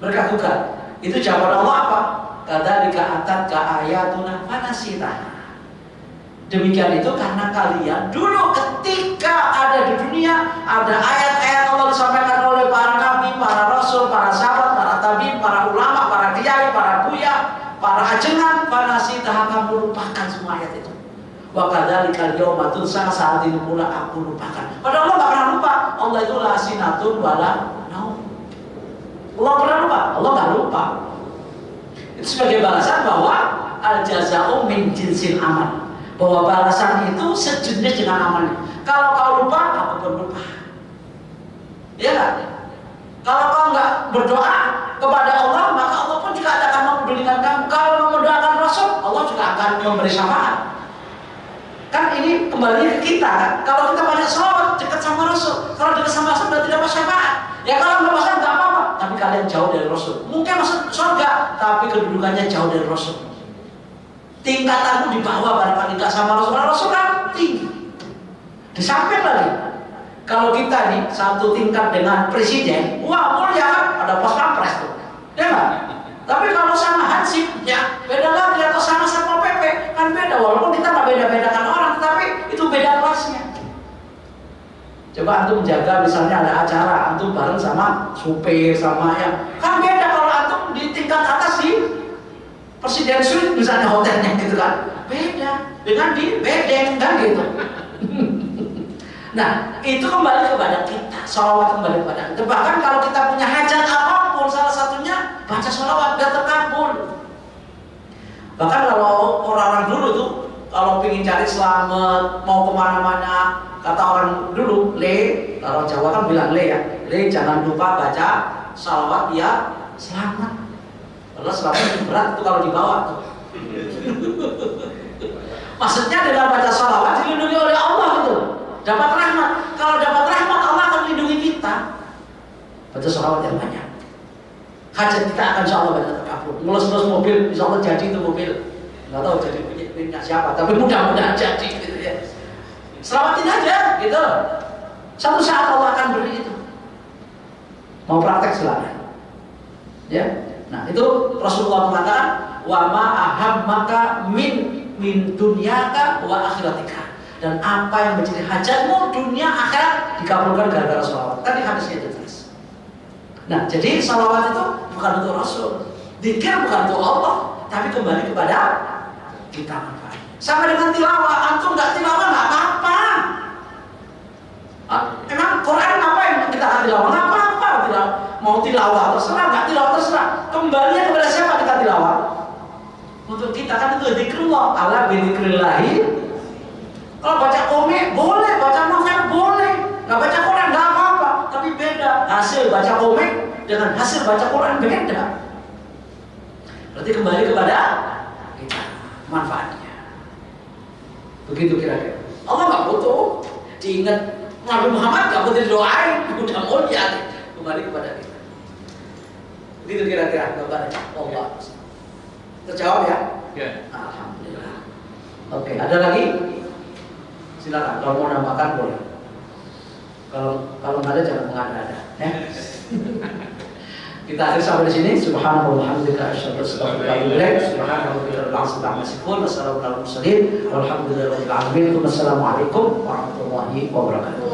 Mereka bukan. Itu jawaban Allah apa? Kadzalika atatka ayatuna fanasitaha. Demikian itu karena kalian dulu ketika ada di dunia, ada ayat-ayat Allah disampaikan oleh para nabi, para rasul, para sahabat, para tabi'in, para ulama, para kiai, para buya, para ajengan, fanasitaha, kamu lupakan semua ayat itu. Wa kadzalika yauma tunsa, saat ini pula aku lupakan. Padahal Allah nggak pernah lupa. Allah itu la sinatun wala naum. Allah pernah lupa? Allah nggak lupa. Itu sebagai balasan bahwa al jaza'u min jinsil amal. Bahwa balasan itu sejenis dengan amalnya. Kalau kau lupa, aku pun lupa. Iya kan? Kalau kau nggak berdoa kepada Allah, maka Allah pun juga akan mempedulikan kamu. Kalau mendoakan Rasul, Allah juga akan memberi syafaat. Kan ini kembali ke kita kan? Kalau kita banyak sholawat dekat sama Rasul, kalau dekat sama Rasul berarti dapat syafaat. Ya kalau nggak pasang nggak apa-apa, tapi kalian jauh dari Rasul. Mungkin masuk surga, tapi kedudukannya jauh dari Rasul. Tingkatanmu di bawah barangkali nggak sama Rasul. Rasul kan tinggi. Di samping lagi, kalau kita nih satu tingkat dengan presiden, wah mulia kan, ada pos pampres tuh, ya nggak? Tapi kalau sama Hansip, ya beda lagi, atau sama Satpol PP kan beda. Walaupun kita nggak beda-bedakan orang, tapi itu beda kelasnya. Coba antum jaga, misalnya ada acara, antum bareng sama supir, sama yang kan beda kalau antum di tingkat atas di Presiden Suite misalnya hotelnya gitu kan, beda dengan di bedeng kan gitu. Nah itu kembali kepada kita, sholawat kembali kepada kita. Bahkan kalau kita punya hajat apapun, salah satunya baca sholawat biar terkabul. Bahkan kalau orang-orang dulu tuh kalau ingin cari selamat, mau kemana-mana, kata orang dulu, kalau Jawa kan bilang ya, jangan lupa baca sholawat ya selamat. Kalau selamat itu berat itu kalau dibawa tuh. Maksudnya dengan baca sholawat dilindungi oleh Allah gitu, dapat rahmat. Kalau dapat rahmat Allah akan melindungi kita. Baca sholawat yang banyak. Hajat kita akan insya Allah banyak terkabul. Ngelus-ngelus mobil, insya Allah jadi itu mobil. Nggak tahu jadi punya siapa, tapi mudah-mudahan jadi gitu ya. Selamatin aja gitu. Satu saat Allah akan beri itu. Mau praktek silakan. Ya. Nah itu Rasulullah mengatakan wa ma ahammaka min dunyaka wa akhiratika, dan apa yang menjadi hajatmu dunia akhirat dikabulkan gara-gara sholawat. Tadi hadisnya itu jelas. Nah jadi sholawat itu bukan untuk Rasul, dzikir bukan untuk Allah, tapi kembali kepada kita manfaat. Sama dengan tilawah, antum nggak tilawah nggak apa-apa. Emang Quran ngapain kita akan tilawah? Nggak apa-apa tilawah. Mau tilawah terserah, nggak tilawah terserah. Kembalinya kepada siapa kita tilawah? Untuk kita kan itu zikrullah, ala bidzikrillahi. Kalau baca komik boleh, baca novel boleh, nggak baca Quran nggak apa-apa. Tapi beda hasil baca komik dengan hasil baca Quran beda. Berarti kembali kepada kita manfaatnya. Begitu kira-kira. Allah nggak butuh diingat. Nabi Muhammad nggak butuh didoain, udah mulia. Kembali kepada kita. Begitu kira-kira gambarnya. Allah. Terjawab ya? Ya. Alhamdulillah. Oke, ada lagi? Silakan. Kalau mau nambahkan boleh. Kalau nggak ada jangan mengada-ada. Ya. Kita akhiri sampai di sini. Subhanallah walhamdulillah asyhadu an la ilaha illa anta subhanallah walhamdulillah. Wassalamualaikum warahmatullahi wabarakatuh.